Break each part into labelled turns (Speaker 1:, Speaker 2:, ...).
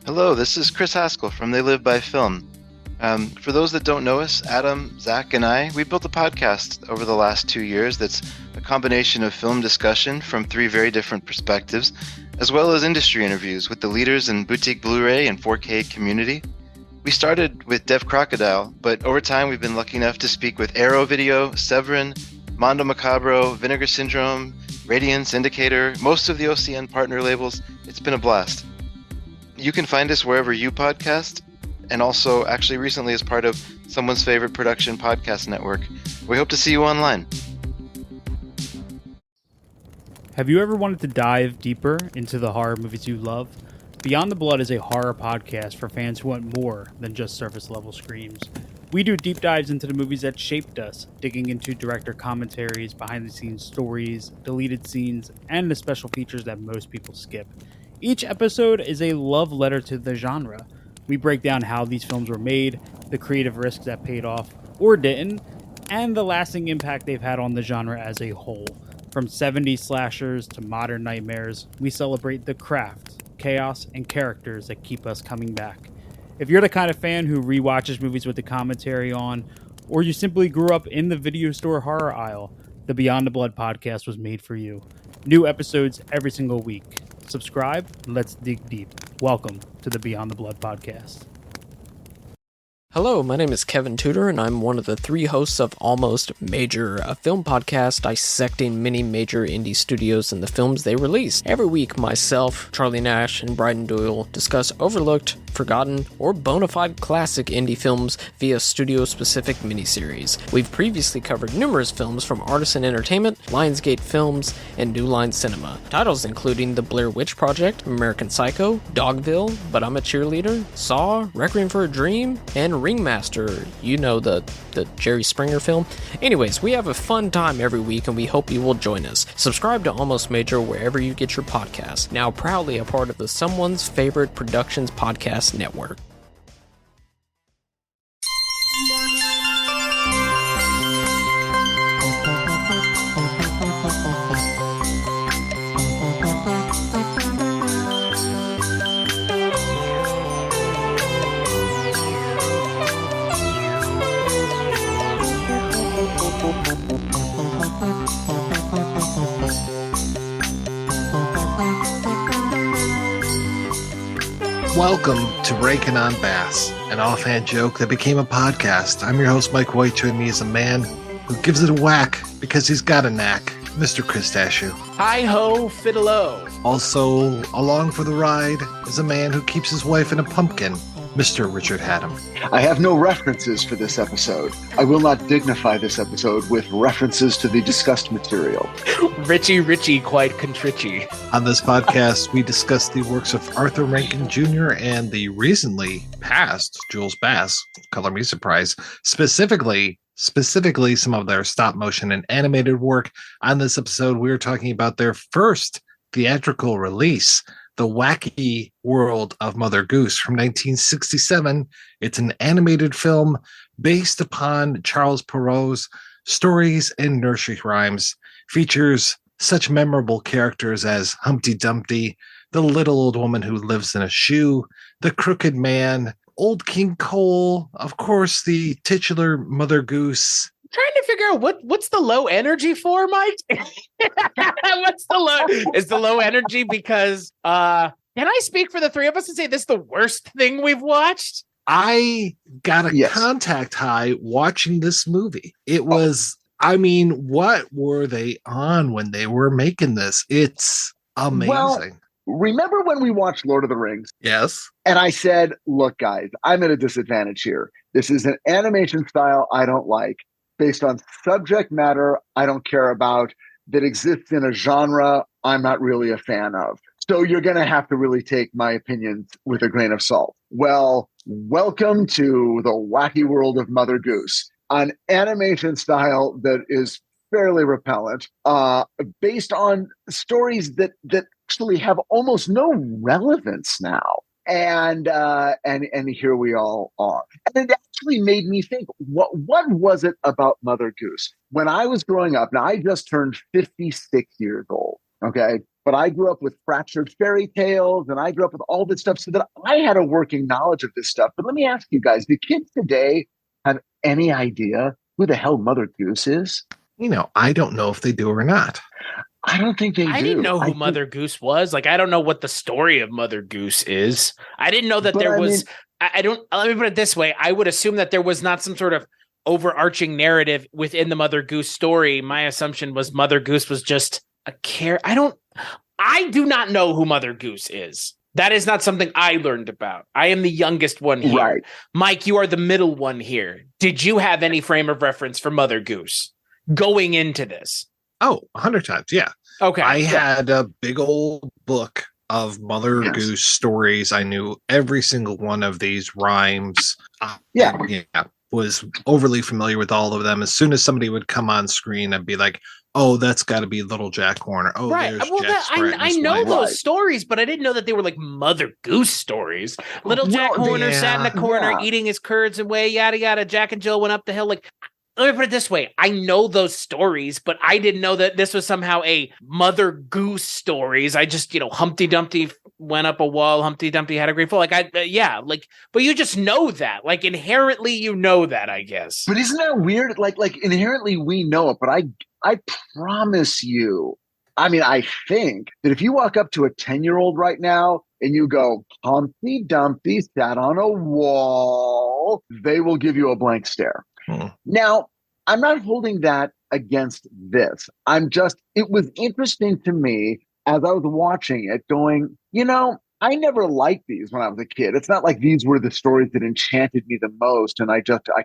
Speaker 1: Hello, this is Chris Haskell from They Live by Film. For those that don't know us, Adam, Zach, and we built a podcast over the last 2 years that's a combination of film discussion from 3 very different perspectives, as well as industry interviews with the leaders in boutique Blu-ray and 4K community. We started with Deaf Crocodile, but over time we've been lucky enough to speak with Arrow Video, Severin, Mondo Macabro, Vinegar Syndrome, Radiance, Indicator, most of the OCN partner labels. It's been a blast. You can find us wherever you podcast, and also actually recently as part of Someone's Favorite Production Podcast Network. We hope to see you online.
Speaker 2: Have you ever wanted to dive deeper into the horror movies you love? Beyond the Blood is a horror podcast for fans who want more than just surface level screams. We do deep dives into the movies that shaped us, digging into director commentaries, behind the scenes stories, deleted scenes, and the special features that most people skip. Each episode is a love letter to the genre. We break down how these films were made, the creative risks that paid off or didn't, and the lasting impact they've had on the genre as a whole. From 70s slashers to modern nightmares, we celebrate the craft, chaos, and characters that keep us coming back. If you're the kind of fan who rewatches movies with the commentary on, or you simply grew up in the video store horror aisle, the Beyond the Blood podcast was made for you. New episodes every single week. Subscribe, and let's dig deep. Welcome to the Beyond the Blood podcast.
Speaker 3: Hello, my name is Kevin Tudor, and I'm one of the 3 hosts of Almost Major, a film podcast dissecting many major indie studios and the films they release. Every week, myself, Charlie Nash, and Bryden Doyle discuss overlooked, forgotten, or bona fide classic indie films via studio-specific miniseries. We've previously covered numerous films from Artisan Entertainment, Lionsgate Films, and New Line Cinema. Titles including The Blair Witch Project, American Psycho, Dogville, But I'm a Cheerleader, Saw, Requiem for a Dream, and Ringmaster, you know, the Jerry Springer film. Anyways, we have a fun time every week and we hope you will join us. Subscribe to Almost Major wherever you get your podcasts. Now proudly a part of the Someone's Favorite Productions Podcast Network.
Speaker 4: Welcome to Rankin Bass, an offhand joke that became a podcast. I'm your host, Mike White. Joining me is a man who gives it a whack because he's got a knack, Mr. Chris Stachiw.
Speaker 5: Hi-ho, fiddle-o.
Speaker 4: Also, along for the ride is a man who keeps his wife in a pumpkin, Mr. Richard Hatem.
Speaker 6: I have no references for this episode. I will not dignify this episode with references to the discussed material.
Speaker 5: Richie, quite contrichy.
Speaker 4: On this podcast, we discuss the works of Arthur Rankin Jr. and the recently passed Jules Bass, color me surprised, specifically some of their stop motion and animated work. On this episode, we're talking about their first theatrical release, The Wacky World of Mother Goose from 1967. It's an animated film based upon Charles Perrault's stories and nursery rhymes. Features such memorable characters as Humpty Dumpty, the little old woman who lives in a shoe, the crooked man, Old King Cole, of course, the titular Mother Goose.
Speaker 5: Trying to figure out what's the low energy for, Mike? What's the low? Is the low energy because can I speak for the 3 of us and say this is the worst thing we've watched?
Speaker 4: I got a contact high watching this movie. It was, I mean, what were they on when they were making this? It's amazing.
Speaker 6: Well, remember when we watched Lord of the Rings?
Speaker 4: Yes.
Speaker 6: And I said, look, guys, I'm at a disadvantage here. This is an animation style I don't like, based on subject matter I don't care about, that exists in a genre I'm not really a fan of. So you're going to have to really take my opinions with a grain of salt. Well, welcome to the wacky world of Mother Goose, an animation style that is fairly repellent, based on stories that actually have almost no relevance now. And here we all are. And it actually made me think, what was it about Mother Goose? When I was growing up, now I just turned 56 years old. Okay. But I grew up with fractured fairy tales and I grew up with all this stuff so that I had a working knowledge of this stuff. But let me ask you guys, do kids today have any idea who the hell Mother Goose is?
Speaker 4: I don't know if they do or not.
Speaker 6: I don't think they do.
Speaker 5: I didn't know who Mother Goose was. Like, I don't know what the story of Mother Goose is. I didn't know that there was. I don't. Let me put it this way. I would assume that there was not some sort of overarching narrative within the Mother Goose story. My assumption was Mother Goose was just a I do not know who Mother Goose is. That is not something I learned about. I am the youngest one here.
Speaker 6: Right.
Speaker 5: Mike, you are the middle one here. Did you have any frame of reference for Mother Goose going into this?
Speaker 4: Oh, 100 times. Yeah.
Speaker 5: Okay.
Speaker 4: I had a big old book of Mother Goose stories. I knew every single one of these rhymes. Was overly familiar with all of them. As soon as somebody would come on screen, I'd be like, oh, that's got to be Little Jack Horner. Oh,
Speaker 5: right.
Speaker 4: There's
Speaker 5: Well,
Speaker 4: Jack Sprat
Speaker 5: I know those stories, but I didn't know that they were like Mother Goose stories. Little Jack Horner sat in the corner eating his curds away, yada, yada. Jack and Jill went up the hill. Like, let me put it this way. I know those stories, but I didn't know that this was somehow a Mother Goose stories. I just, Humpty Dumpty went up a wall. Humpty Dumpty had a great fall. But you just know that. Like, inherently, you know that, I guess.
Speaker 6: But isn't that weird? Like inherently we know it, but I promise you, I think that if you walk up to a 10-year-old right now and you go, Humpty Dumpty sat on a wall, they will give you a blank stare. Now, I'm not holding that against this. It was interesting to me as I was watching it going, I never liked these when I was a kid. It's not like these were the stories that enchanted me the most. And I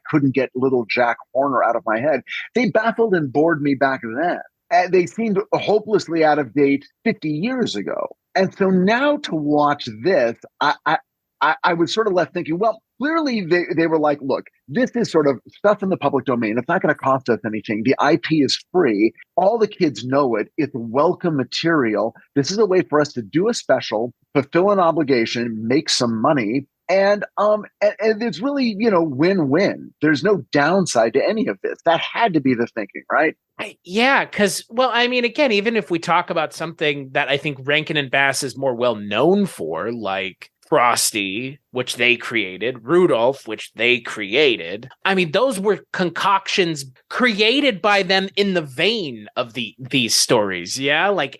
Speaker 6: couldn't get Little Jack Horner out of my head. They baffled and bored me back then. And they seemed hopelessly out of date 50 years ago. And so now to watch this, I was sort of left thinking, well, clearly they were like, look, this is sort of stuff in the public domain. It's not going to cost us anything. The IP is free. All the kids know it. It's welcome material. This is a way for us to do a special, fulfill an obligation, make some money. And it's really, win-win. There's no downside to any of this. That had to be the thinking, right?
Speaker 5: Yeah, because, again, even if we talk about something that I think Rankin Bass is more well known for, like Frosty, which they created, Rudolph, which they created. Those were concoctions created by them in the vein of these stories. Yeah, right.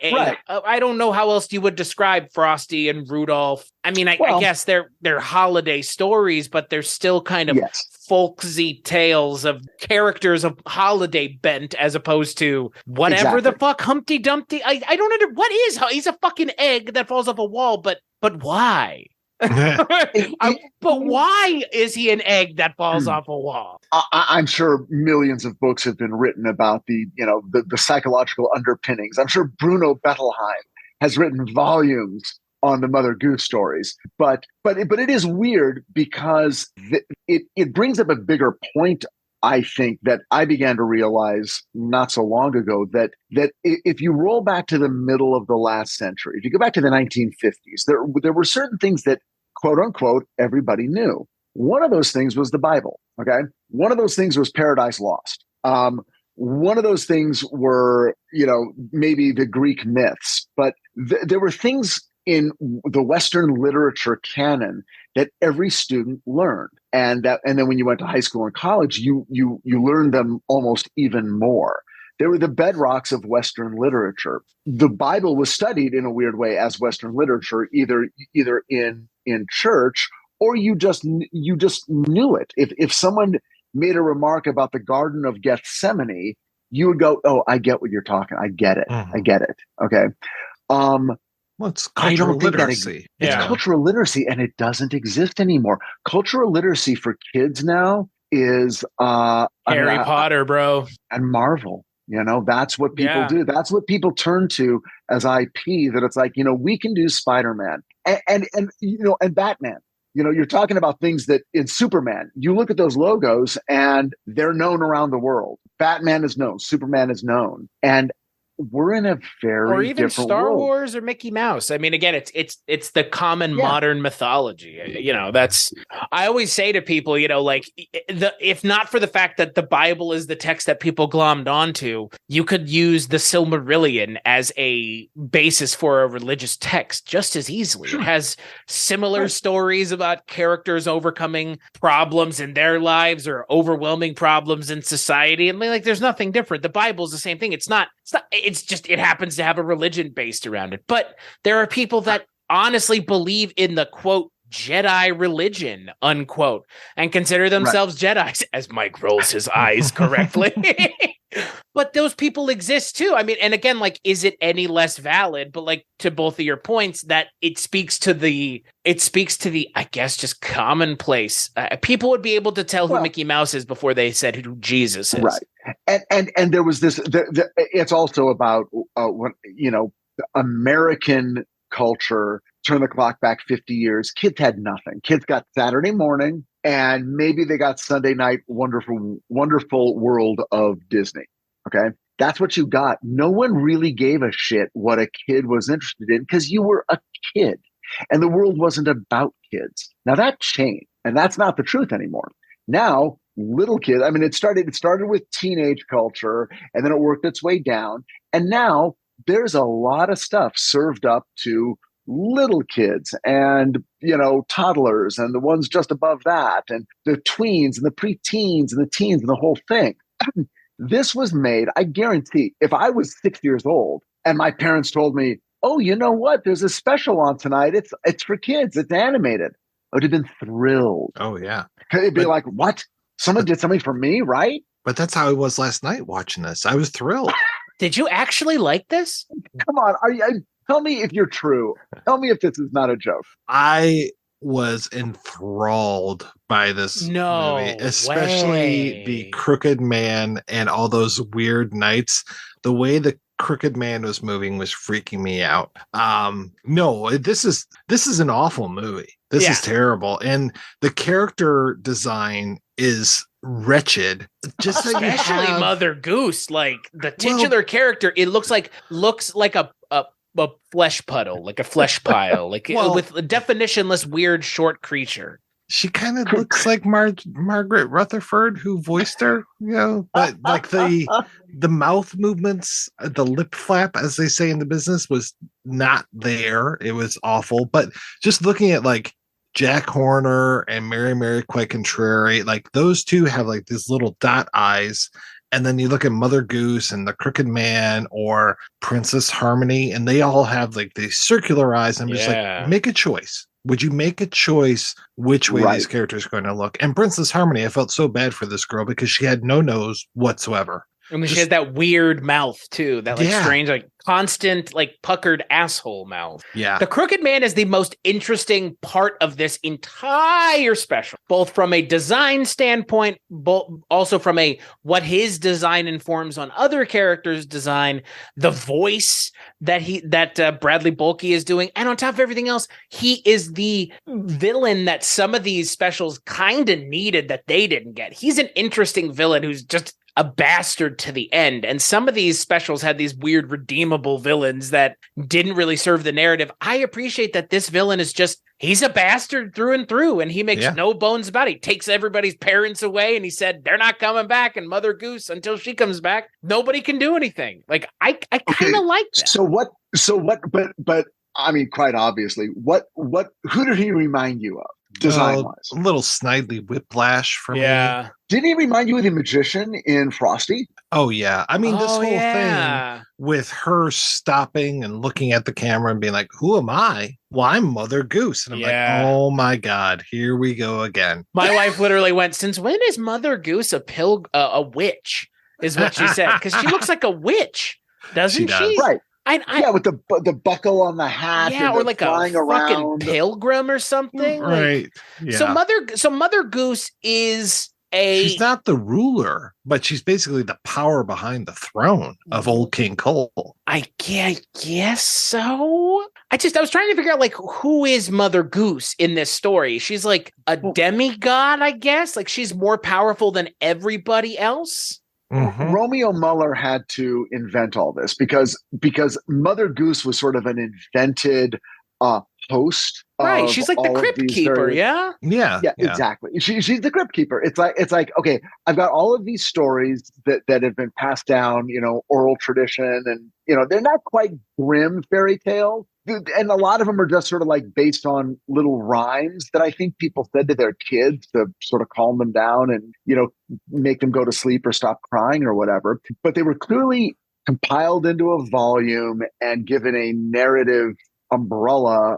Speaker 5: I don't know how else you would describe Frosty and Rudolph. I guess they're holiday stories, but they're still kind of folksy tales of characters of holiday bent, as opposed to whatever the fuck Humpty Dumpty. I don't understand. What is he's a fucking egg that falls off a wall, but why? But why is he an egg that falls off a wall?
Speaker 6: I'm sure millions of books have been written about the psychological underpinnings. I'm sure Bruno Bettelheim has written volumes on the Mother Goose stories. But it is weird because it brings up a bigger point, I think, that I began to realize not so long ago, that if you roll back to the middle of the last century, if you go back to the 1950s, there were certain things that, quote unquote, everybody knew. One of those things was the Bible. Okay. One of those things was Paradise Lost. One of those things were, maybe the Greek myths, but there were things in the Western literature canon that every student learned. And then when you went to high school and college, you learned them almost even more. They were the bedrocks of Western literature. The Bible was studied in a weird way as Western literature, either in church, or you just knew it. If someone made a remark about the Garden of Gethsemane, you would go, "Oh, I get what you're talking. I get it. I get it." Okay.
Speaker 4: Well, it's cultural literacy.
Speaker 6: It's cultural literacy, and it doesn't exist anymore. Cultural literacy for kids now is
Speaker 5: Harry Potter, bro,
Speaker 6: and Marvel. That's what people do. That's what people turn to as IP. That it's like, we can do Spider-Man and Batman. You're talking about things that in Superman, you look at those logos and they're known around the world. Batman is known, Superman is known, and we're in a very
Speaker 5: or even
Speaker 6: different
Speaker 5: Star
Speaker 6: world.
Speaker 5: Wars or Mickey Mouse. I mean, again, it's the common modern mythology. That's, I always say to people, if not for the fact that the Bible is the text that people glommed onto, you could use the Silmarillion as a basis for a religious text just as easily. Sure. It has similar stories about characters overcoming problems in their lives or overwhelming problems in society, and there's nothing different. The Bible's the same thing. It's just, it happens to have a religion based around it. But there are people that honestly believe in the quote Jedi religion, unquote, and consider themselves Jedis, as Mike rolls his eyes correctly. But those people exist too. I mean, and again, is it any less valid? But to both of your points, that it speaks to the, I guess, just commonplace. People would be able to tell who Mickey Mouse is before they said who Jesus is.
Speaker 6: Right. And there was this, it's also about, American culture. Turn the clock back 50 years. Kids had nothing. Kids got Saturday morning, and maybe they got Sunday night wonderful world of Disney. Okay. That's what you got. No one really gave a shit what a kid was interested in because you were a kid and the world wasn't about kids. Now that changed, and that's not the truth anymore. Now, little kids, I mean, it started with teenage culture, and then it worked its way down. And now there's a lot of stuff served up to little kids and, toddlers and the ones just above that, and the tweens and the preteens and the teens and the whole thing. This was made, I guarantee, if I was 6 years old and my parents told me, oh, you know what? There's a special on tonight. It's for kids. It's animated. I would have been thrilled.
Speaker 4: Oh, yeah.
Speaker 6: It'd be like, what? Someone did something for me, right?
Speaker 4: But that's how I was last night watching this. I was thrilled.
Speaker 5: Did you actually like this?
Speaker 6: Come on. Tell me if you're true. Tell me if this is not a joke.
Speaker 4: I was enthralled by this movie, especially the Crooked Man and all those weird nights. The way the Crooked Man was moving was freaking me out. No, this is an awful movie. This is terrible, and the character design is wretched. Just
Speaker 5: especially Mother Goose, the titular character. It looks like a flesh puddle, like a flesh pile, with a definitionless, weird, short creature.
Speaker 4: She kind of looks like Margaret Rutherford, who voiced her, but the mouth movements, the lip flap, as they say in the business, was not there. It was awful. But just looking at Jack Horner and Mary Quay Contrary, those two have these little dot eyes. And then you look at Mother Goose and the Crooked Man or Princess Harmony, and they all have these circular eyes. I'm just make a choice. Would you make a choice which way these characters are going to look? And Princess Harmony, I felt so bad for this girl because she had no nose whatsoever.
Speaker 5: I mean, she has that weird mouth too, that strange, constant, puckered asshole mouth.
Speaker 4: Yeah.
Speaker 5: The Crooked Man is the most interesting part of this entire special, both from a design standpoint, also from what his design informs on other characters' design, the voice that Bradley Bulkey is doing, and on top of everything else, he is the villain that some of these specials kind of needed that they didn't get. He's an interesting villain who's just a bastard to the end. And some of these specials had these weird redeemable villains that didn't really serve the narrative. I appreciate that this villain is he's a bastard through and through, and he makes no bones about it. He takes everybody's parents away, and he said, they're not coming back, and Mother Goose, until she comes back, nobody can do anything. I kind of like that.
Speaker 6: So what, but I mean, quite obviously, who did he remind you of? Design-wise,
Speaker 4: a little Snidely Whiplash for me.
Speaker 6: Didn't he remind you of the magician in Frosty?
Speaker 4: Oh yeah, I mean this whole thing with her stopping and looking at the camera and being like, "Who am I?" Well, I'm Mother Goose, and I'm like, "Oh my god, here we go again." My
Speaker 5: wife literally went, "Since when is Mother Goose a witch?" Is what she said, because she looks like a witch, doesn't she?
Speaker 6: Right. With the buckle on the hat,
Speaker 5: or like a fucking pilgrim or something,
Speaker 4: right? Yeah.
Speaker 5: So Mother Goose is
Speaker 4: she's not the ruler, but she's basically the power behind the throne of old King Cole.
Speaker 5: I guess so. I was trying to figure out who is Mother Goose in this story. She's like a demigod, I guess. She's more powerful than everybody else.
Speaker 4: Mhm.
Speaker 6: Romeo Muller had to invent all this because Mother Goose was sort of an invented host
Speaker 5: Right.
Speaker 6: of
Speaker 5: She's like the
Speaker 6: all of
Speaker 5: crypt
Speaker 6: these
Speaker 5: keeper,
Speaker 6: various.
Speaker 5: yeah?
Speaker 4: Yeah.
Speaker 6: Yeah, exactly. She's the crypt keeper. It's like okay, I've got all of these stories that have been passed down, oral tradition, and they're not quite grim fairy tales, and a lot of them are just sort of like based on little rhymes that I think people said to their kids to sort of calm them down and make them go to sleep or stop crying or whatever. But they were clearly compiled into a volume and given a narrative umbrella,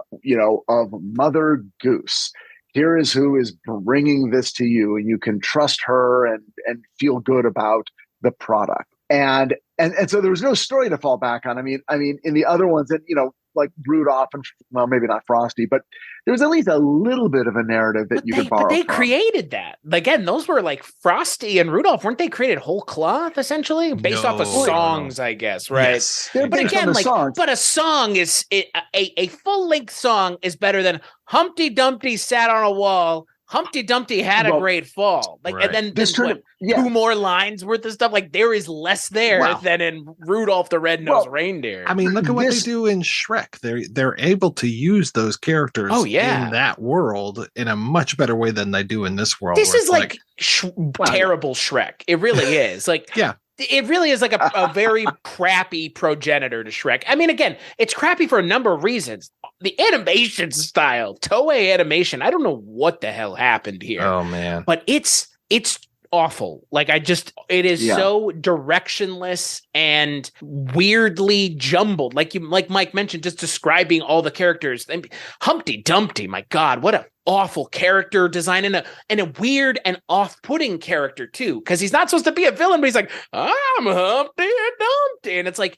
Speaker 6: of Mother Goose. Here is who is bringing this to you, and you can trust her and feel good about the product. And so there was no story to fall back on. I mean, in the other ones, that like Rudolph and, well, maybe not Frosty, but there was at least a little bit of a narrative that you could borrow.
Speaker 5: But they
Speaker 6: from.
Speaker 5: created that. Again, those were like Frosty and Rudolph. Weren't they created whole cloth essentially, based off of songs? I guess, right?
Speaker 4: Yes.
Speaker 5: But again, but a song is a full length song is better than Humpty Dumpty sat on a wall. Humpty Dumpty had a great fall. Like,
Speaker 4: right.
Speaker 5: And then
Speaker 6: This
Speaker 5: what,
Speaker 6: yeah.
Speaker 5: 2 more lines worth of stuff. Like there is less there than in Rudolph the Red-Nosed Reindeer.
Speaker 4: I mean, look at what they do in Shrek. They're able to use those characters in that world in a much better way than they do in this world.
Speaker 5: This is like terrible Shrek. It really is. Like,
Speaker 4: yeah.
Speaker 5: It really is like a very crappy progenitor to Shrek. I mean, again, it's crappy for a number of reasons. The animation style, Toei animation, I don't know what the hell happened here.
Speaker 4: Oh, man.
Speaker 5: But it's awful. Like it is so directionless and weirdly jumbled. Like Mike mentioned, just describing all the characters. Humpty Dumpty, my God, what a awful character design and a weird and off-putting character too, because he's not supposed to be a villain, but he's like, I'm Humpty Dumpty, and it's like,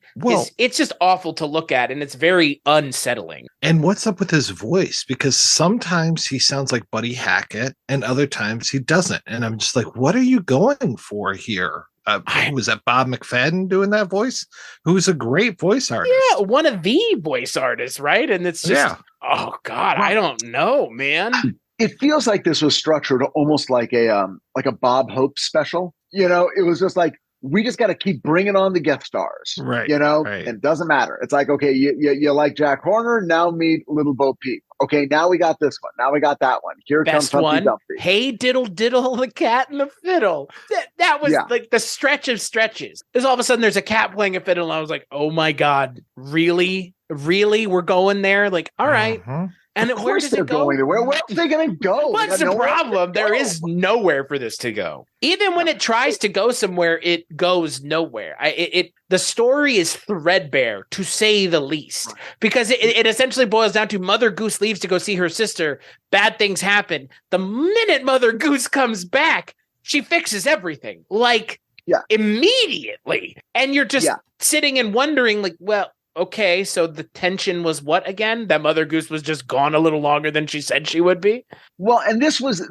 Speaker 5: it's just awful to look at, and it's very unsettling.
Speaker 4: And what's up with his voice? Because sometimes he sounds like Buddy Hackett, and other times he doesn't, and I'm just like, what are you going for here? Who was that? Bob McFadden doing that voice? Who's a great voice artist?
Speaker 5: Yeah, one of the voice artists, right? And it's just, oh God, I don't know, man.
Speaker 6: It feels like this was structured almost like a Bob Hope special. It was just like, we just got to keep bringing on the guest stars,
Speaker 4: right?
Speaker 6: And it doesn't matter. It's like, okay, you like Jack Horner, now meet Little Bo Peep. Okay, now we got this one. Now we got that one. Here
Speaker 5: Best
Speaker 6: comes Humpty
Speaker 5: one.
Speaker 6: Dumpty.
Speaker 5: Hey, diddle, diddle, the cat and the fiddle. That was like the stretch of stretches. Because all of a sudden there's a cat playing a fiddle, and I was like, oh my God, really? Really? We're going there? Like, all right. And where does it go?
Speaker 6: Where are they going to go?
Speaker 5: What's the problem? There is nowhere for this to go. Even when it tries to go somewhere, it goes nowhere. The story is threadbare, to say the least, because it essentially boils down to Mother Goose leaves to go see her sister. Bad things happen. The minute Mother Goose comes back, she fixes everything, immediately. And you're just sitting and wondering, like, well, okay, so the tension was what again? That Mother Goose was just gone a little longer than she said she would be?
Speaker 6: Well, and this was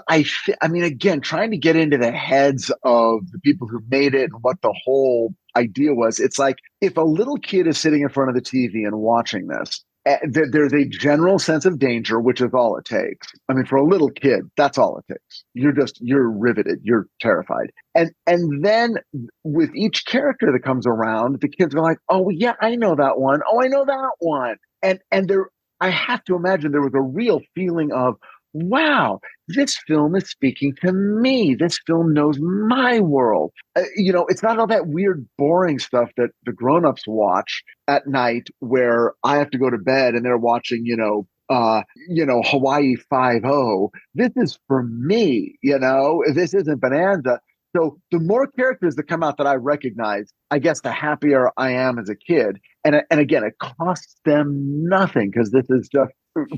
Speaker 6: I mean, again, trying to get into the heads of the people who made it and what the whole idea was. It's like, if a little kid is sitting in front of the TV and watching this, there's a general sense of danger, which is all it takes. I mean, for a little kid, that's all it takes. You're riveted. You're terrified. And then with each character that comes around, the kids are like, oh, yeah, I know that one. Oh, I know that one. And there, I have to imagine there was a real feeling of, wow, this film is speaking to me. This film knows my world. It's not all that weird, boring stuff that the grown-ups watch at night where I have to go to bed and they're watching, Hawaii 5-0. This is for me, this isn't Bonanza. So the more characters that come out that I recognize, I guess the happier I am as a kid. And again, it costs them nothing because this is just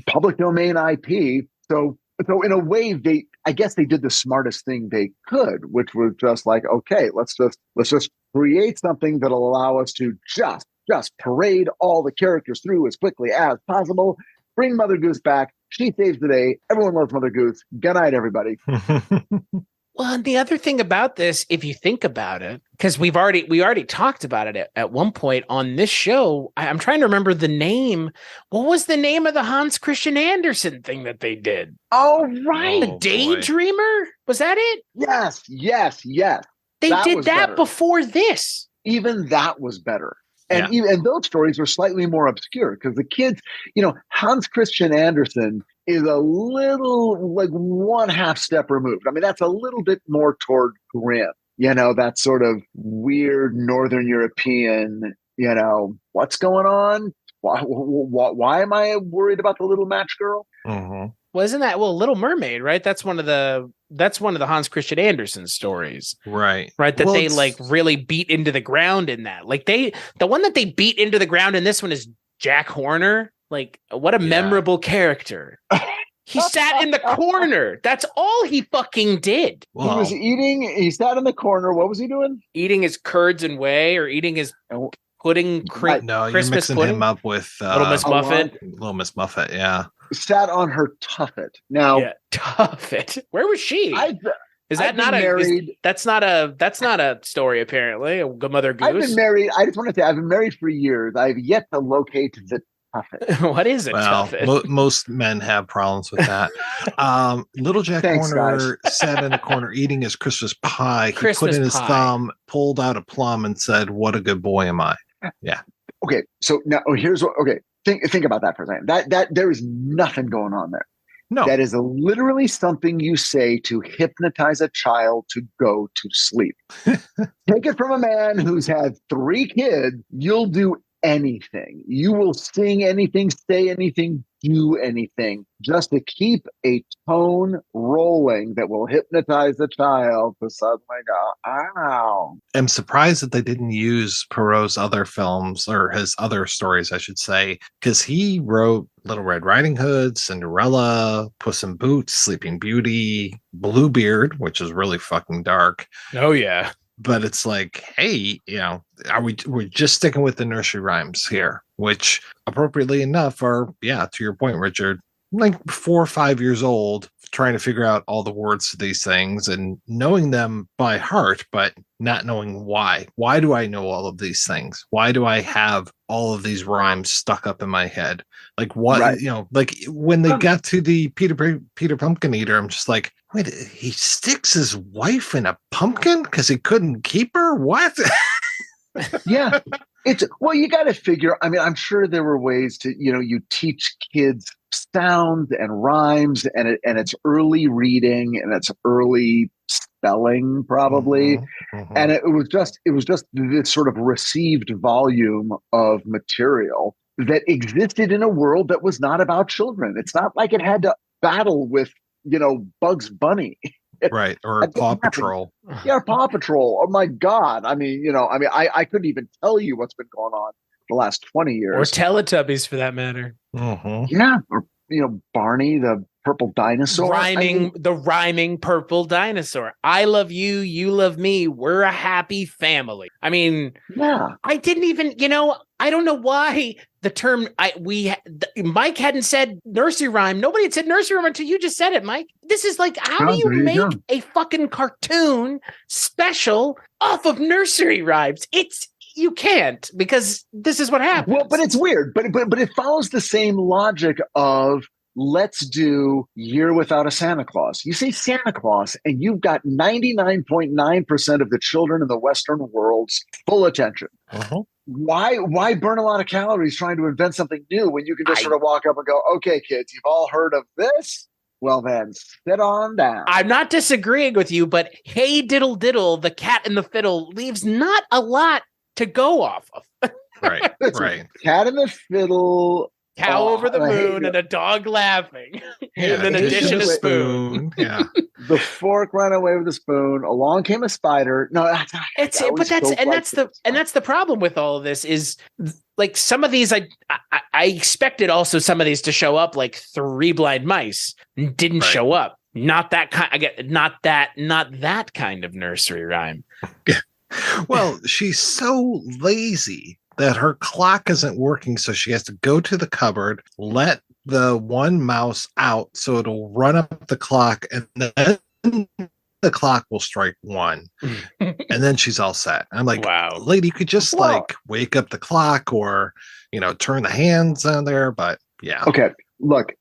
Speaker 6: public domain IP. So in a way, I guess they did the smartest thing they could, which was just like, okay, let's just create something that'll allow us to just parade all the characters through as quickly as possible. Bring Mother Goose back. She saves the day. Everyone loves Mother Goose. Good night, everybody.
Speaker 5: Well, and the other thing about this, if you think about it, because we already talked about it at one point on this show. I'm trying to remember the name. What was the name of the Hans Christian Andersen thing that they did?
Speaker 6: Oh, right.
Speaker 5: The Daydreamer? Was that it?
Speaker 6: Yes.
Speaker 5: They
Speaker 6: That
Speaker 5: did
Speaker 6: was
Speaker 5: that
Speaker 6: better.
Speaker 5: before this.
Speaker 6: Even that was better. And even those stories were slightly more obscure because the kids, Hans Christian Andersen is a little like one half step removed. I mean, that's a little bit more toward Grimm, that sort of weird Northern European, what's going on? Why am I worried about the little match girl?
Speaker 4: Mm-hmm.
Speaker 5: Well, isn't that Little Mermaid, right? That's one of the Hans Christian Andersen stories.
Speaker 4: Right.
Speaker 5: That they like really beat into the ground in that. Like the one that they beat into the ground in this one is Jack Horner. Like, what a memorable character. He sat in the corner. That's all he fucking did.
Speaker 6: Well, he was eating. He sat in the corner. What was he doing?
Speaker 5: Eating his curds and whey, or eating his pudding.
Speaker 4: No, you're
Speaker 5: Christmas
Speaker 4: mixing
Speaker 5: pudding?
Speaker 4: him up with
Speaker 5: Little Miss Muffet.
Speaker 4: Little Miss Muffet, yeah.
Speaker 6: Sat on her tuffet. Now,
Speaker 5: tuffet. Where was she? Is that not married? That's not a story. Apparently, a Mother Goose.
Speaker 6: I've been married. I just want to say I've been married for years. I've yet to locate the tuffet.
Speaker 5: What is a tuffet?
Speaker 4: Most men have problems with that. Little Jack Horner sat in the corner eating his Christmas pie. He put in his thumb, pulled out a plum, and said, "What a good boy am I." Yeah.
Speaker 6: Okay, so now here's what. Okay, think about that for a second. That there is nothing going on there.
Speaker 4: No,
Speaker 6: that is literally something you say to hypnotize a child to go to sleep. Take it from a man who's had 3 kids. You'll do anything. You will sing anything, say anything, do anything, just to keep a tone rolling that will hypnotize the child to suddenly go, ow.
Speaker 4: I'm surprised that they didn't use Perrault's other films, or his other stories, I should say, because he wrote Little Red Riding Hood, Cinderella, Puss in Boots, Sleeping Beauty, Bluebeard, which is really fucking dark.
Speaker 5: Oh, yeah.
Speaker 4: But it's like, hey, we're just sticking with the nursery rhymes here, which appropriately enough are, to your point, Richard, like 4 or 5 years old, trying to figure out all the words to these things and knowing them by heart, but not knowing why. Why do I know all of these things? Why do I have all of these rhymes stuck up in my head? Like what, like when they got to the Peter Pumpkin Eater, I'm just like, wait, he sticks his wife in a pumpkin because he couldn't keep her? What?
Speaker 6: Yeah. You got to figure, I mean, I'm sure there were ways to, you teach kids sound and rhymes and it's early reading and it's early spelling probably. Mm-hmm. And it was just this sort of received volume of material that existed in a world that was not about children. It's not like it had to battle with, Bugs Bunny.
Speaker 4: Right. Or Paw Patrol.
Speaker 6: Yeah, Paw Patrol. Oh my God. I mean, I couldn't even tell you what's been going on the last 20 years.
Speaker 5: Or Teletubbies for that matter.
Speaker 4: Mm-hmm.
Speaker 6: Yeah. Or, Barney, the purple dinosaur.
Speaker 5: The rhyming purple dinosaur. I love you. You love me. We're a happy family. I mean,
Speaker 6: yeah.
Speaker 5: I didn't even, I don't know why the term Mike hadn't said nursery rhyme. Nobody had said nursery rhyme until you just said it, Mike. This is like, how do you make a fucking cartoon special off of nursery rhymes? You can't, because this is what happens.
Speaker 6: Well, but it's weird. But it follows the same logic of let's do Year Without a Santa Claus. You say Santa Claus, and you've got 99.9% of the children in the Western world's full attention.
Speaker 4: Uh-huh.
Speaker 6: Why burn a lot of calories trying to invent something new when you can just sort of walk up and go, okay, kids, you've all heard of this? Well, then sit on down.
Speaker 5: I'm not disagreeing with you, but Hey Diddle Diddle, the cat and the fiddle leaves not a lot to go off of.
Speaker 4: Right, right.
Speaker 6: Cat and the fiddle.
Speaker 5: Cow over the moon and a dog laughing.
Speaker 4: Yeah,
Speaker 5: and then addition a spoon.
Speaker 4: Yeah.
Speaker 6: The fork ran away with the spoon. Along came a spider. No, that's
Speaker 5: the problem with all of this is like some of these I expected also some of these to show up, like 3 Blind Mice didn't show up. Not that kind. Not that kind of nursery rhyme.
Speaker 4: Well, she's so lazy that her clock isn't working, so she has to go to the cupboard, let the one mouse out so it'll run up the clock, and then the clock will strike 1. And then she's all set. I'm like, wow, lady, you could just like wake up the clock or, turn the hands on there. But yeah.
Speaker 6: Okay. Look,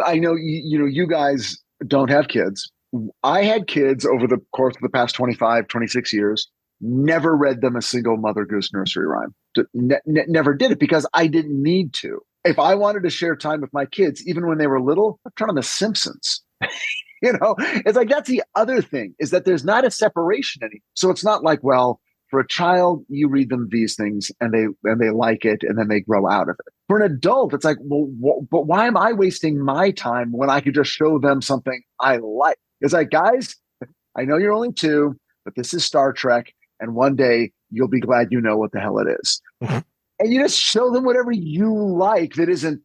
Speaker 6: I know you guys don't have kids. I had kids over the course of the past 25, 26 years, never read them a single Mother Goose nursery rhyme. Never did it because I didn't need to. If I wanted to share time with my kids, even when they were little, I'd turn on The Simpsons. It's like, that's the other thing, is that there's not a separation anymore. So it's not like, well, for a child, you read them these things and they like it and then they grow out of it. For an adult, it's like, well, but why am I wasting my time when I could just show them something I like? It's like, guys, I know you're only 2, but this is Star Trek. And one day you'll be glad you know what the hell it is. And you just show them whatever you like that isn't,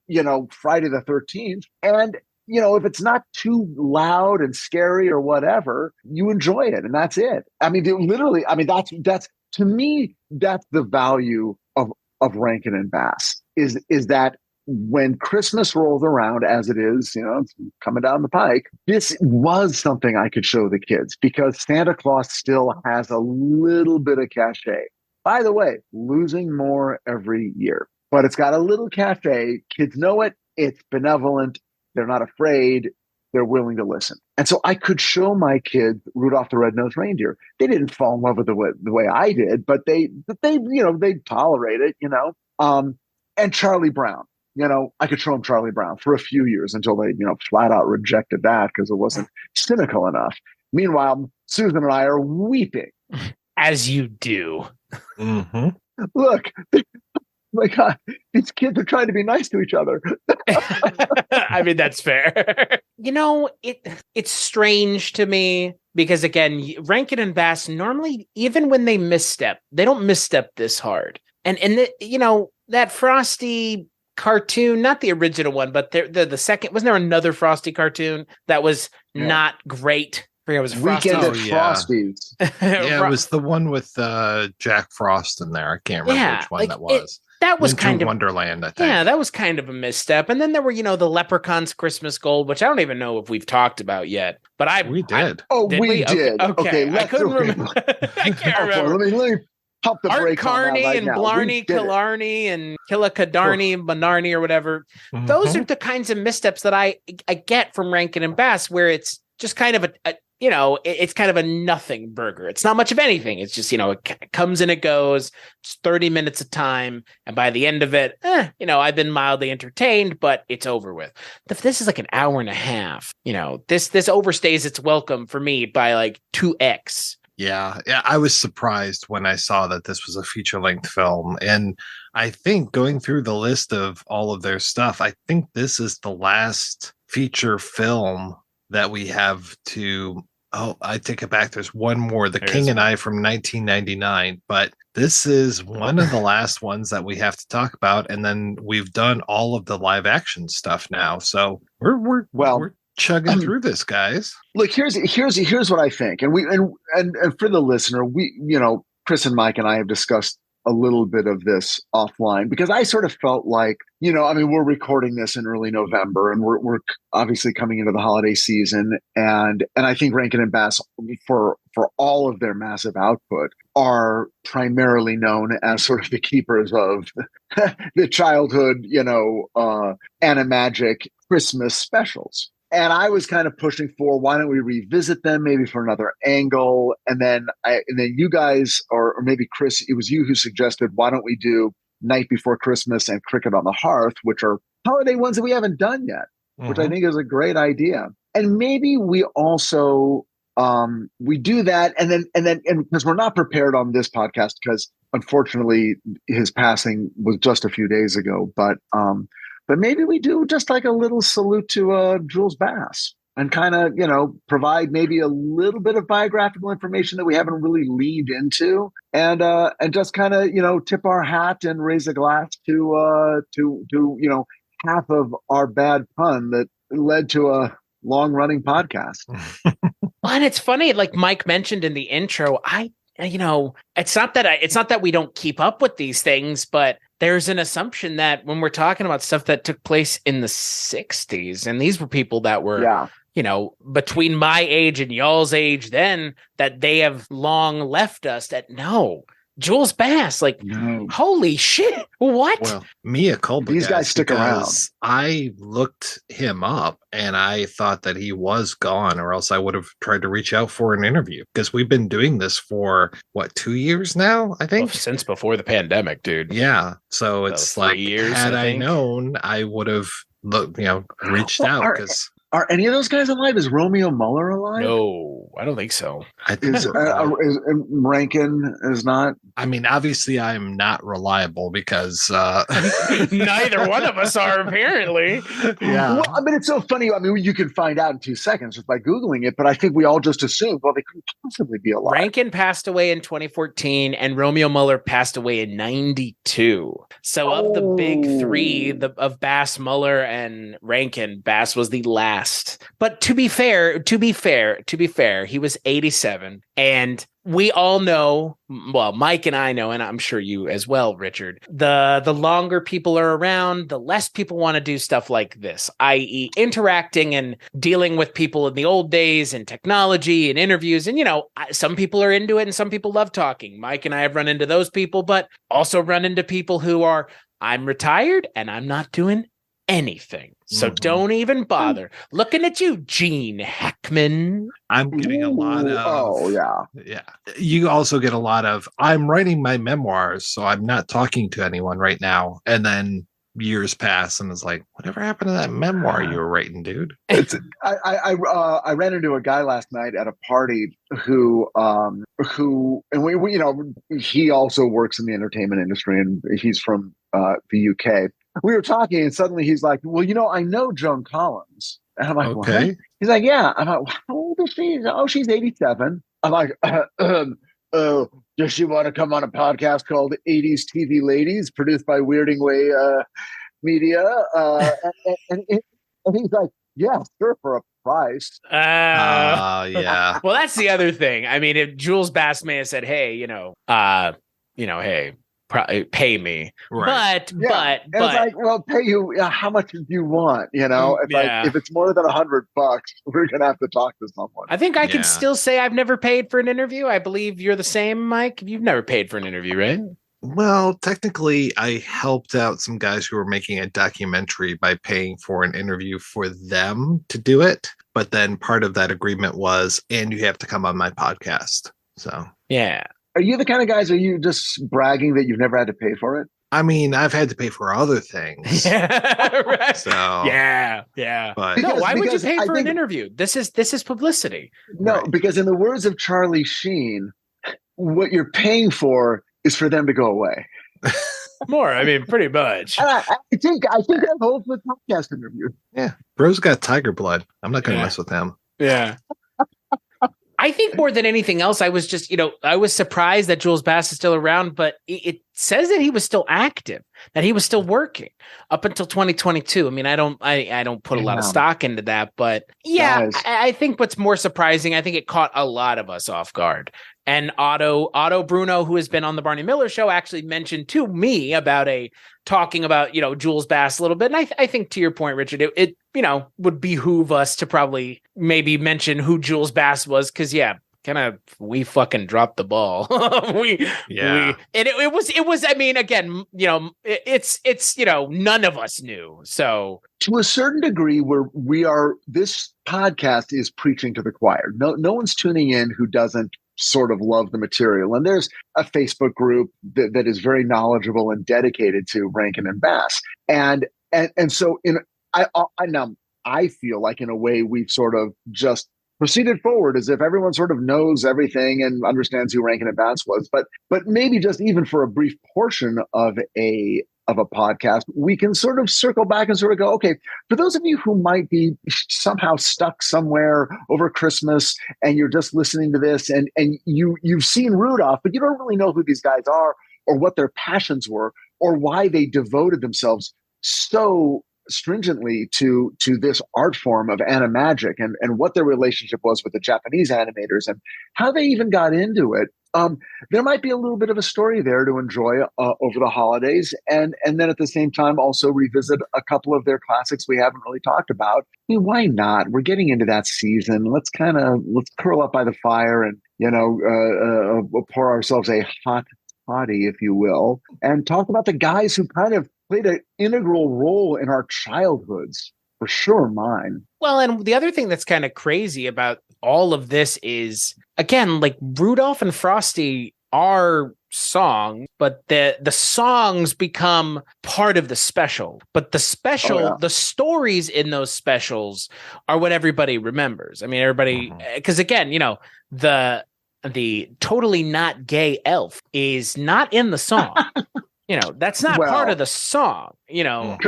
Speaker 6: Friday the 13th. And, if it's not too loud and scary or whatever, you enjoy it. And that's it. I mean, literally, that's to me, that's the value of Rankin Bass is that when Christmas rolls around, as it is, it's coming down the pike, this was something I could show the kids because Santa Claus still has a little bit of cachet. By the way, losing more every year, but it's got a little cachet. Kids know it. It's benevolent. They're not afraid. They're willing to listen. And so I could show my kids Rudolph the Red-Nosed Reindeer. They didn't fall in love with the way I did, but they tolerate it, and Charlie Brown. I could show them Charlie Brown for a few years until they, flat out rejected that because it wasn't cynical enough. Meanwhile, Susan and I are weeping.
Speaker 5: As you do.
Speaker 6: Mm-hmm. Look, my God, these kids are trying to be nice to each other.
Speaker 5: I mean, that's fair. It's strange to me because, again, Rankin and Bass normally, even when they misstep, they don't misstep this hard. And that Frosty cartoon, not the original one, but the second, wasn't there another Frosty cartoon that was not great? I forget, it was Frosty.
Speaker 6: Weekend at Frosty's.
Speaker 4: Yeah, it was the one with Jack Frost in there. I can't remember which one that was.
Speaker 5: That was
Speaker 4: Winter
Speaker 5: kind of
Speaker 4: Wonderland, I think.
Speaker 5: Yeah, that was kind of a misstep. And then there were, the Leprechaun's Christmas Gold, which I don't even know if we've talked about yet. But
Speaker 4: we did.
Speaker 6: We did.
Speaker 5: Okay. I couldn't remember. I can't remember.
Speaker 6: Let me pump the
Speaker 5: Art
Speaker 6: brake
Speaker 5: Carney
Speaker 6: on that
Speaker 5: and
Speaker 6: now.
Speaker 5: Blarney Killarney and Killicadarney, Manarney or whatever.
Speaker 4: Mm-hmm.
Speaker 5: Those are the kinds of missteps that I get from Rankin and Bass, where it's just kind of it's kind of a nothing burger. It's not much of anything. It's just, it comes and it goes. It's 30 minutes of time. And by the end of it, I've been mildly entertained, but it's over with. If this is like an hour and a half, this overstays its welcome for me by like 2x.
Speaker 4: Yeah, I was surprised when I saw that this was a feature-length film. And I think going through the list of all of their stuff, I think this is the last feature film that we have to... Oh, I take it back. There's one more, The King and I from 1999. But this is one of the last ones that we have to talk about. And then we've done all of the live action stuff now. So we're chugging through this, guys.
Speaker 6: Look, here's what I think. And for the listener, Chris and Mike and I have discussed a little bit of this offline because I sort of felt like, we're recording this in early November and we're obviously coming into the holiday season. And I think Rankin and Bass, for all of their massive output, are primarily known as sort of the keepers of the childhood, Animagic Christmas specials. And I was kind of pushing for, why don't we revisit them maybe for another angle? And then you guys, or maybe Chris, it was you who suggested, why don't we do Night Before Christmas and Cricket on the Hearth, which are holiday ones that we haven't done yet, which I think is a great idea. And maybe we also, we do that. And because we're not prepared on this podcast, because unfortunately his passing was just a few days ago, but maybe we do just like a little salute to Jules Bass and kind of, provide maybe a little bit of biographical information that we haven't really leaned into, and just kind of, tip our hat and raise a glass to half of our bad pun that led to a long running podcast.
Speaker 5: Well, and it's funny, like Mike mentioned in the intro, it's not that we don't keep up with these things, but there's an assumption that when we're talking about stuff that took place in the 60s, and these were people that were, between my age and y'all's age then, that they have long left us, that no, Jules Bass. Like,
Speaker 6: No.
Speaker 5: holy shit. What?
Speaker 4: Well, mea culpa.
Speaker 6: These guys stick
Speaker 4: because I looked him up and I thought that he was gone, or else I would have tried to reach out for an interview, because we've been doing this for 2 years now, I think.
Speaker 5: Well, since before the pandemic, dude.
Speaker 4: Yeah. So it's
Speaker 5: 3
Speaker 4: like,
Speaker 5: years,
Speaker 4: had
Speaker 5: I
Speaker 4: I
Speaker 5: think.
Speaker 4: known, I would have reached
Speaker 6: Well,
Speaker 4: out, because
Speaker 6: Are any of those guys alive? Is Romeo Muller alive?
Speaker 5: No, I don't think so.
Speaker 4: I think
Speaker 6: Is,
Speaker 4: they're all-
Speaker 6: Rankin is not?
Speaker 4: I mean, obviously I'm not reliable because
Speaker 5: Neither one of us are, apparently.
Speaker 4: yeah.
Speaker 6: Well, I mean, it's so funny. I mean, you can find out in 2 seconds just by Googling it, but I think we all just assumed, well, they couldn't possibly be alive.
Speaker 5: Rankin passed away in 2014 and Romeo Muller passed away in 92. So of the big three, of Bass, Muller, and Rankin, Bass was the last. But to be fair, he was 87. And we all know, well, Mike and I know, and I'm sure you as well, Richard, the longer people are around, the less people want to do stuff like this, i.e. interacting and dealing with people in the old days and technology and interviews. And, some people are into it and some people love talking. Mike and I have run into those people, but also run into people who are, I'm retired and I'm not doing anything. So don't even bother. Looking at you, Gene Hackman.
Speaker 4: I'm getting a lot of.
Speaker 6: Oh, yeah.
Speaker 4: Yeah. You also get a lot of, I'm writing my memoirs, so I'm not talking to anyone right now. And then years pass and it's like, whatever happened to that memoir you were writing, dude?
Speaker 6: I ran into a guy last night at a party who and we he also works in the entertainment industry, and he's from the UK. We were talking and suddenly he's like, well, I know Joan Collins. And I'm like,
Speaker 4: Okay.
Speaker 6: what? He's like, yeah. I'm like, how old is she? Oh, she's 87. I'm like, does she want to come on a podcast called 80s TV Ladies, produced by Weirding Way Media? And he's like, yeah, sure, for a price.
Speaker 4: Yeah.
Speaker 5: Well, that's the other thing. I mean, if Jules Bass may have said, hey, hey, pay me.
Speaker 4: Right.
Speaker 6: And
Speaker 5: But
Speaker 6: it's like, well, pay you. How much do you want? If it's more than $100, we're gonna have to talk to someone.
Speaker 5: I think I
Speaker 4: Yeah.
Speaker 5: can still say I've never paid for an interview. I believe you're the same, Mike. You've never paid for an interview, right?
Speaker 4: Well, technically, I helped out some guys who were making a documentary by paying for an interview for them to do it. But then part of that agreement was, and you have to come on my podcast. So,
Speaker 5: Yeah.
Speaker 6: Are you the kind of guys? Are you just bragging that you've never had to pay for it?
Speaker 4: I mean, I've had to pay for other things.
Speaker 5: Yeah. Right.
Speaker 4: So,
Speaker 5: Yeah.
Speaker 4: but
Speaker 5: No, why would you
Speaker 6: Because
Speaker 5: pay
Speaker 6: I
Speaker 5: for an
Speaker 6: think-
Speaker 5: interview? This is publicity.
Speaker 6: No,
Speaker 4: Right.
Speaker 6: because in the words of Charlie Sheen, what you're paying for is for them to go away.
Speaker 5: More, I mean, pretty much.
Speaker 6: And I think that holds with podcast interviews.
Speaker 4: yeah, bro's got tiger blood. I'm not going to
Speaker 5: Yeah.
Speaker 4: mess with him.
Speaker 5: Yeah. I think more than anything else, I was just, I was surprised that Jules Bass is still around, but it says that he was still active, that he was still working up until 2022. I mean, I don't put a lot of
Speaker 6: Yeah.
Speaker 5: stock into that, but yeah,
Speaker 6: Guys.
Speaker 5: I think what's more surprising, I think it caught a lot of us off guard. And Otto Bruno, who has been on the Barney Miller show, actually mentioned to me about talking about, Jules Bass a little bit. And I think to your point, Richard, it would behoove us to probably maybe mention who Jules Bass was. Cause we fucking dropped the ball.
Speaker 4: Yeah.
Speaker 5: It was, I mean, again, it's none of us knew. So
Speaker 6: To a certain degree, this podcast is preaching to the choir. No one's tuning in who doesn't sort of love the material. And there's a Facebook group that is very knowledgeable and dedicated to Rankin and Bass. And so I feel like in a way we've sort of just proceeded forward as if everyone sort of knows everything and understands who Rankin and Bass was. But maybe just even for a brief portion of a podcast, we can sort of circle back and sort of go, okay, for those of you who might be somehow stuck somewhere over Christmas and you're just listening to this and you've seen Rudolph, but you don't really know who these guys are or what their passions were or why they devoted themselves so stringently to this art form of animagic and what their relationship was with the Japanese animators and how they even got into it. There might be a little bit of a story there to enjoy over the holidays, and then at the same time also revisit a couple of their classics we haven't really talked about. I mean, why not? We're getting into that season. Let's curl up by the fire and pour ourselves a hot potty, if you will, and talk about the guys who kind of played an integral role in our childhoods. For sure, mine.
Speaker 5: Well, and the other thing that's kind of crazy about all of this is, again, like Rudolph and Frosty are songs, but the songs become part of the special. But the special, the stories in those specials are what everybody remembers. I mean, everybody, because again, you know, the totally not gay elf is not in the song. You know, that's not part of the song. You know,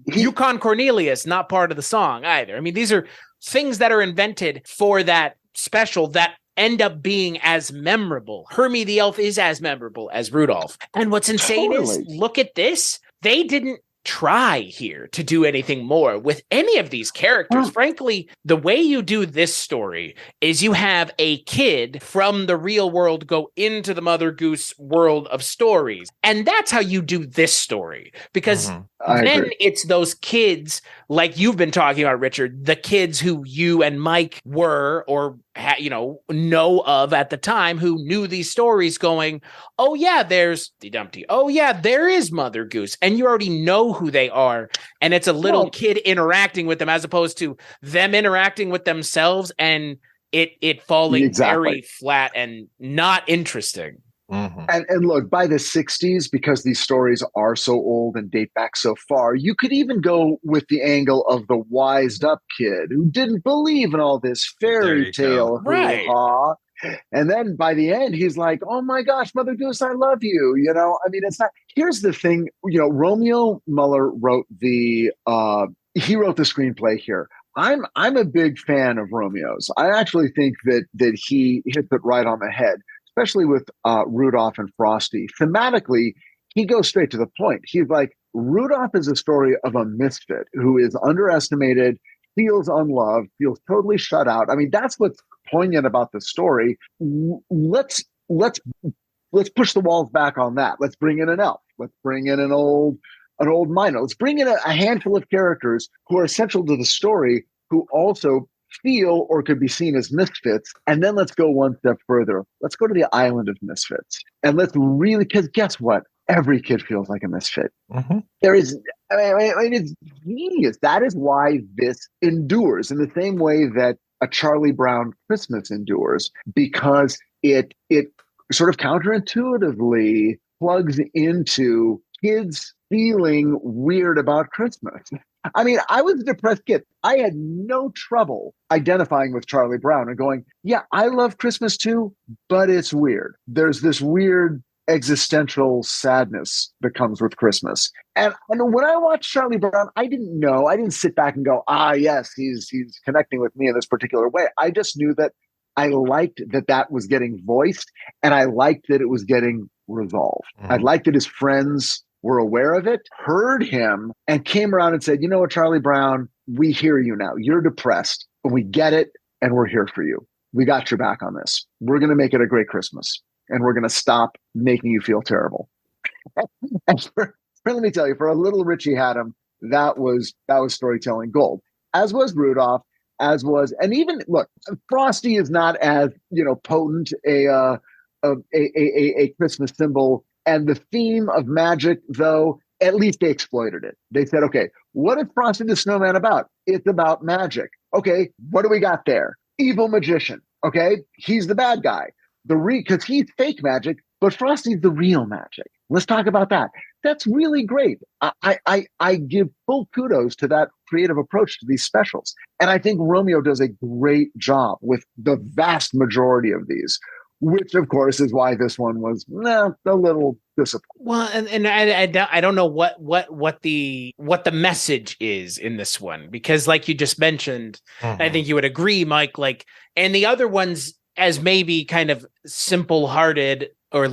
Speaker 5: Yukon Cornelius, not part of the song either. I mean, these are things that are invented for that special that end up being as memorable. Hermie the elf is as memorable as Rudolph. And what's insane is, look at this. They didn't try here to do anything more with any of these characters. Frankly, the way you do this story is you have a kid from the real world go into the Mother Goose world of stories. And that's how you do this story. Because then it's those kids, like you've been talking about, Richard, the kids who you and Mike were or know of at the time, who knew these stories, going, oh yeah, there's the Dumpty. Oh yeah, there is Mother Goose. And you already know who they are. And it's a little kid interacting with them as opposed to them interacting with themselves and it falling very flat and not interesting.
Speaker 6: And look, by the 60s, because these stories are so old and date back so far, you could even go with the angle of the wised up kid who didn't believe in all this fairy tale. Hoo-ha. And then by the end, he's like, oh my gosh, Mother Goose, I love you. You know, I mean, it's not, here's the thing, you know, Romeo Muller wrote he wrote the screenplay here. I'm a big fan of Romeo's. I actually think that he hit it right on the head, especially with Rudolph and Frosty. Thematically, he goes straight to the point. He's like, Rudolph is a story of a misfit who is underestimated, feels unloved, feels totally shut out. I mean, that's what's poignant about the story. Let's push the walls back on that. Let's bring in an elf. Let's bring in an old miner. Let's bring in a handful of characters who are essential to the story, who also feel or could be seen as misfits. And then let's go one step further. Let's go to the island of misfits. And let's really, because guess what? Every kid feels like a misfit. There is, I mean, it's genius. That is why this endures in the same way that a Charlie Brown Christmas endures, because it sort of counterintuitively plugs into kids feeling weird about Christmas. I mean, I was a depressed kid. I had no trouble identifying with Charlie Brown and going, yeah, I love Christmas too, but it's weird. There's this weird existential sadness that comes with Christmas. And when I watched Charlie Brown, I didn't sit back and go, yes, he's connecting with me in this particular way. I just knew that I liked that was getting voiced, and I liked that it was getting resolved. I liked that his friends were aware of it, heard him, and came around and said, you know what, Charlie Brown, we hear you now. You're depressed, but we get it, and we're here for you. We got your back on this. We're going to make it a great Christmas, and we're going to stop making you feel terrible. And let me tell you, for a little Richie Hatem, that was storytelling gold, as was Rudolph, and even, look, Frosty is not as, potent a Christmas symbol. And the theme of magic, though, at least they exploited it. They said, okay, what is Frosty the Snowman about? It's about magic. Okay, what do we got there? Evil magician. Okay, he's the bad guy. Because he's fake magic, but Frosty's the real magic. Let's talk about that. That's really great. I give full kudos to that creative approach to these specials. And I think Romeo does a great job with the vast majority of these, which, of course, is why this one was a little disappointing. Well,
Speaker 5: and I don't know what the message is in this one, because, like you just mentioned, I think you would agree, Mike. Like, and the other ones, as maybe kind of simple-hearted or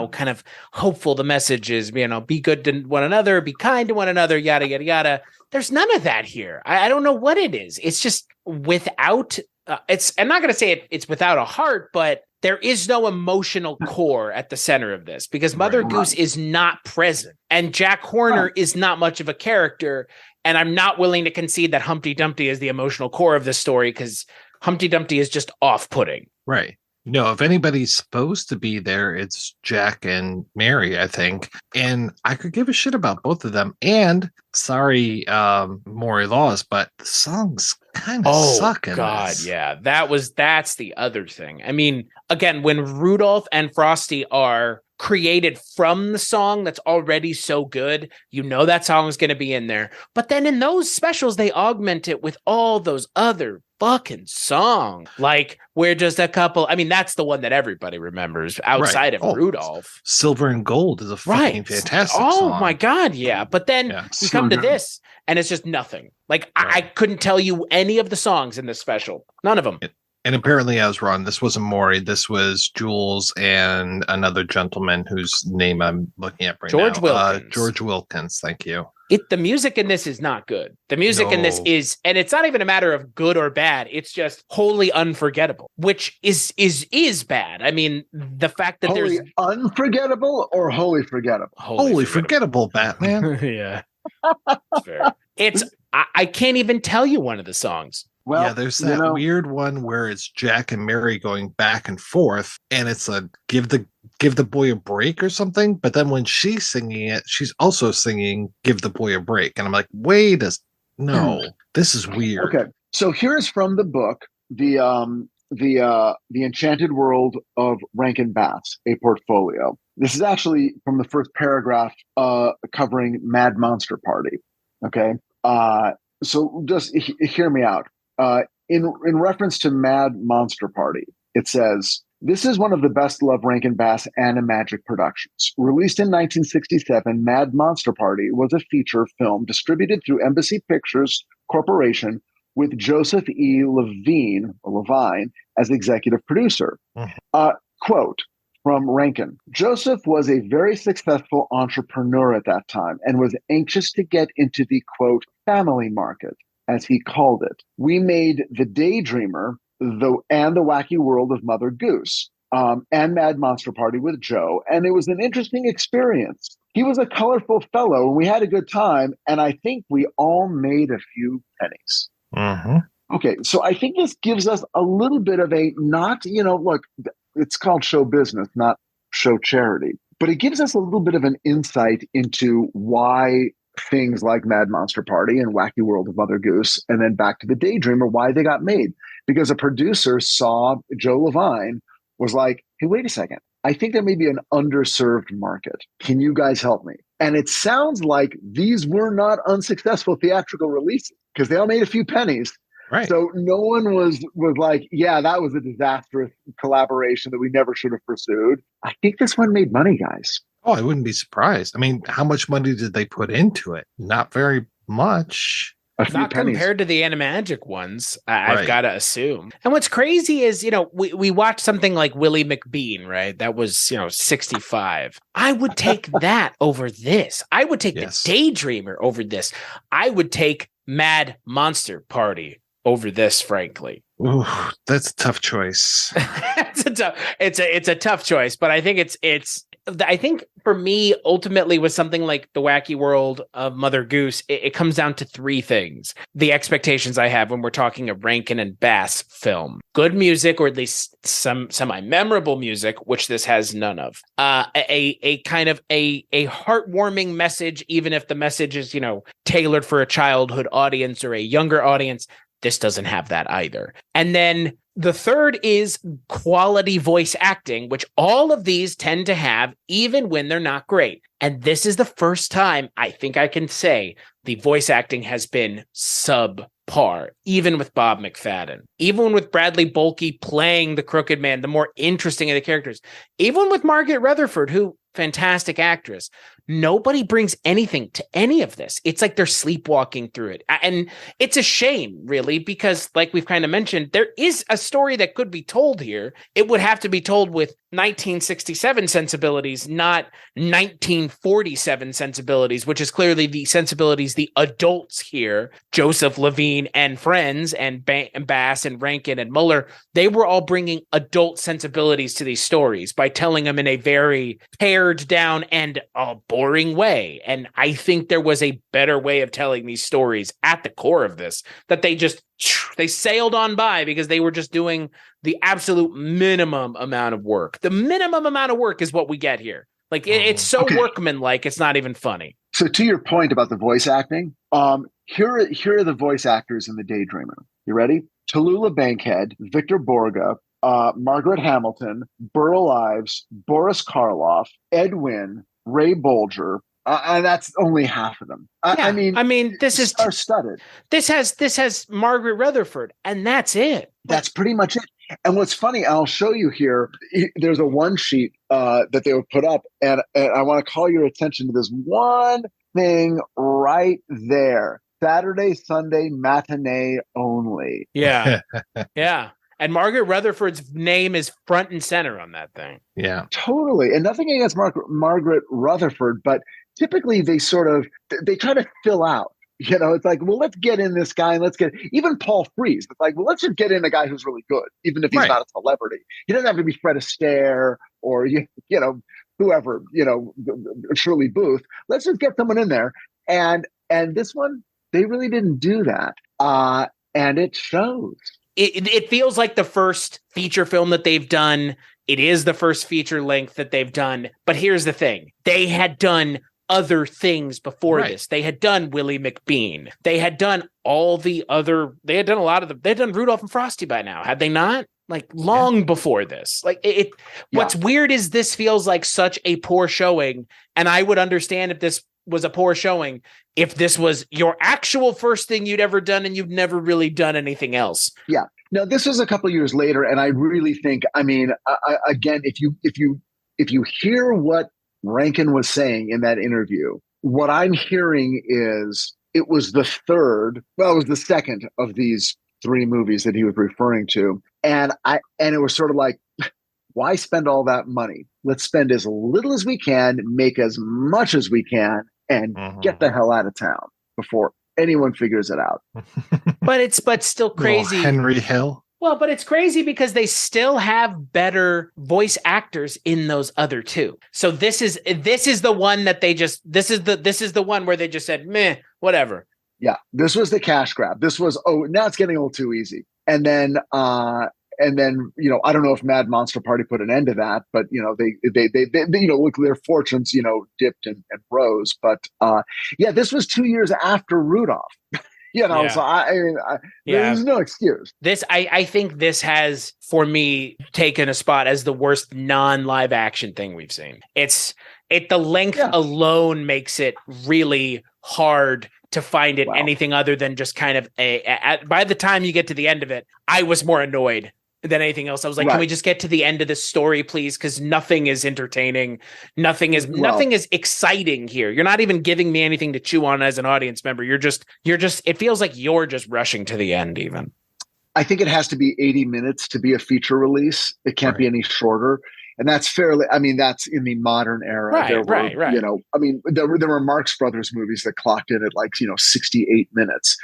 Speaker 5: kind of hopeful, the message is be good to one another, be kind to one another, yada yada yada. There's none of that here. I don't know what it is. It's just without. I'm not going to say it's without a heart, but there is no emotional core at the center of this, because Mother Goose is not present, and Jack Horner is not much of a character. And I'm not willing to concede that Humpty Dumpty is the emotional core of the story, because Humpty Dumpty is just off-putting.
Speaker 4: Right. No, if anybody's supposed to be there, it's Jack and Mary, I think. And I could give a shit about both of them. And sorry, Maury Laws, but the songs kind of suck in this.
Speaker 5: Yeah. That's the other thing. I mean, again, when Rudolph and Frosty are created from the song that's already so good, you know that song is going to be in there. But then in those specials, they augment it with all those other fucking songs. Like, we're just a couple. I mean, that's the one that everybody remembers outside of Rudolph.
Speaker 4: Silver and Gold is a fucking fantastic song.
Speaker 5: Oh my God, yeah. But then we come to this, and it's just nothing. Like, I couldn't tell you any of the songs in this special. None of them.
Speaker 4: And apparently I was wrong. This wasn't Maury. This was Jules and another gentleman whose name I'm looking at right now.
Speaker 5: George Wilkins.
Speaker 4: George Wilkins. Thank you.
Speaker 5: The music in this is not good. The music in this is, and it's not even a matter of good or bad. It's just wholly unforgettable, which is bad. I mean, the fact that
Speaker 6: wholly
Speaker 5: there's
Speaker 6: unforgettable or wholly forgettable.
Speaker 4: Wholly forgettable, Batman.
Speaker 5: Yeah, it's fair. I can't even tell you one of the songs.
Speaker 6: Well,
Speaker 4: yeah, there's that weird one where it's Jack and Mary going back and forth, and it's a give the boy a break or something. But then when she's singing it, she's also singing "Give the Boy a Break," and I'm like, this is weird.
Speaker 6: Okay, so here's from the book, the Enchanted World of Rankin Bass, a portfolio. This is actually from the first paragraph, covering Mad Monster Party. Okay, so just hear me out. In reference to Mad Monster Party, it says, "This is one of the best-loved Rankin Bass animagic productions. Released in 1967, Mad Monster Party was a feature film distributed through Embassy Pictures Corporation with Joseph E. Levine as executive producer." Quote from Rankin: "Joseph was a very successful entrepreneur at that time and was anxious to get into the, quote, family market, as he called it. We made The Daydreamer and The Wacky World of Mother Goose, and Mad Monster Party with Joe, and it was an interesting experience. He was a colorful fellow, and we had a good time, and I think we all made a few pennies."
Speaker 4: Mm-hmm.
Speaker 6: Okay, so I think this gives us a little bit of a, not, look, it's called show business, not show charity, but it gives us a little bit of an insight into why things like Mad Monster Party and Wacky World of Mother Goose, and then back to The Daydreamer, why they got made. Because a producer saw Joe Levine, was like, hey, wait a second. I think there may be an underserved market. Can you guys help me? And it sounds like these were not unsuccessful theatrical releases, because they all made a few pennies.
Speaker 4: Right.
Speaker 6: So no one was like, yeah, that was a disastrous collaboration that we never should have pursued. I think this one made money, guys.
Speaker 4: Oh, I wouldn't be surprised. I mean, how much money did they put into it? Not very much.
Speaker 5: Not compared to the Animagic ones, I've got to assume. And what's crazy is, we watched something like Willie McBean, right? That was, 65. I would take that over this. I would take the Daydreamer over this. I would take Mad Monster Party over this, frankly.
Speaker 4: Ooh, that's a tough choice.
Speaker 5: It's a tough choice, but I think I think for me, ultimately, with something like The Wacky World of Mother Goose, it comes down to three things. The expectations I have when we're talking a Rankin and Bass film: good music, or at least some semi-memorable music, which this has none of. A kind of a heartwarming message, even if the message is, tailored for a childhood audience or a younger audience. This doesn't have that either. And then the third is quality voice acting, which all of these tend to have, even when they're not great. And this is the first time I think I can say the voice acting has been subpar, even with Bob McFadden, even with Bradley Bolke playing the Crooked Man, the more interesting of the characters, even with Margaret Rutherford, who, fantastic actress. Nobody brings anything to any of this. It's like they're sleepwalking through it. And it's a shame, really, because like we've kind of mentioned, there is a story that could be told here. It would have to be told with 1967 sensibilities, not 1947 sensibilities, which is clearly the sensibilities the adults here, Joseph Levine and friends, and Bass and Rankin and Muller, they were all bringing adult sensibilities to these stories by telling them in a very pared down and boring way. And I think there was a better way of telling these stories at the core of this that they just they sailed on by because they were just doing the absolute minimum amount of work. The minimum amount of work is what we get here. Like it's so workmanlike, it's not even funny.
Speaker 6: So to your point about the voice acting, here are the voice actors in The Daydreamer. You ready? Tallulah Bankhead, Victor Borga, Margaret Hamilton, Burl Ives, Boris Karloff, Ed Wynn, Ray Bolger. And that's only half of them. I mean, this is star-studded.
Speaker 5: This has Margaret Rutherford, and that's it.
Speaker 6: That's pretty much it. And what's funny, I'll show you here. There's a one sheet that they would put up, and I want to call your attention to this one thing right there. Saturday, Sunday, matinee only.
Speaker 5: Yeah, yeah. And Margaret Rutherford's name is front and center on that thing.
Speaker 4: Yeah,
Speaker 6: totally. And nothing against Margaret Rutherford, but typically they try to fill out. You know, it's like, well, let's get in this guy and even Paul Frees. It's like, well, let's just get in a guy who's really good, even if he's not a celebrity. He doesn't have to be Fred Astaire or, whoever, Shirley Booth. Let's just get someone in there. And this one, they really didn't do that. And it shows.
Speaker 5: It feels like the first feature film that they've done. It is the first feature length that they've done. But here's the thing. They had done other things before this. They had done Willie McBean. They had done they had done Rudolph and Frosty by now. Had they not? Like long before this. Like what's weird is this feels like such a poor showing. And I would understand if this was a poor showing if this was your actual first thing you'd ever done and you've never really done anything else.
Speaker 6: Yeah. No, this was a couple of years later, and I really think, again, if you hear what Rankin was saying in that interview, what I'm hearing is it was the second of these three movies that he was referring to, and it was sort of like, why spend all that money? Let's spend as little as we can, make as much as we can, and get the hell out of town before anyone figures it out.
Speaker 5: But it's still crazy.
Speaker 4: Henry Hill.
Speaker 5: Well, but it's crazy because they still have better voice actors in those other two. So this is the one that they just this is the one where they just said, meh, whatever.
Speaker 6: Yeah, this was the cash grab. This was now it's getting a little too easy. And then I don't know if Mad Monster Party put an end to that, but they look, their fortunes, dipped and rose. But this was 2 years after Rudolph. So there's no excuse.
Speaker 5: I think this has, for me, taken a spot as the worst non-live action thing we've seen. The length alone makes it really hard to find it anything other than just kind of by the time you get to the end of it, I was more annoyed than anything else. I was like, can we just get to the end of this story, please? Because nothing is entertaining. Nothing is exciting here. You're not even giving me anything to chew on as an audience member. You're just, it feels like you're just rushing to the end even.
Speaker 6: I think it has to be 80 minutes to be a feature release. It can't be any shorter. And that's that's in the modern era.
Speaker 5: Right.
Speaker 6: There were Marx Brothers movies that clocked in at 68 minutes.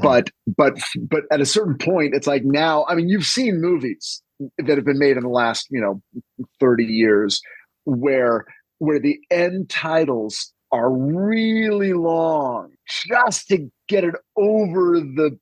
Speaker 6: But at a certain point, it's like now, you've seen movies that have been made in the last, 30 years where the end titles are really long just to get it over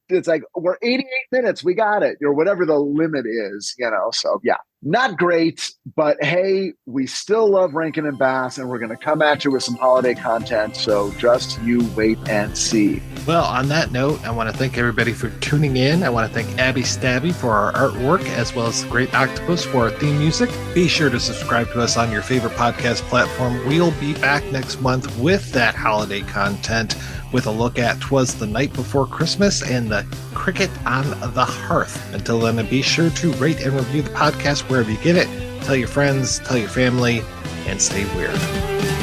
Speaker 6: it's like, we're 88 minutes, we got it, or whatever the limit is, so not great, but hey, we still love Rankin Bass, and we're going to come at you with some holiday content, so just you wait and see.
Speaker 4: Well, on that note, I want to thank everybody for tuning in. I want to thank Abby Stabby for our artwork, as well as the Great Octopus for our theme music. Be sure to subscribe to us on your favorite podcast platform. We'll be back next month with that holiday content, with a look at 'Twas the Night Before Christmas and the Cricket on the Hearth. Until then, be sure to rate and review the podcast wherever you get it. Tell your friends, tell your family, and stay weird.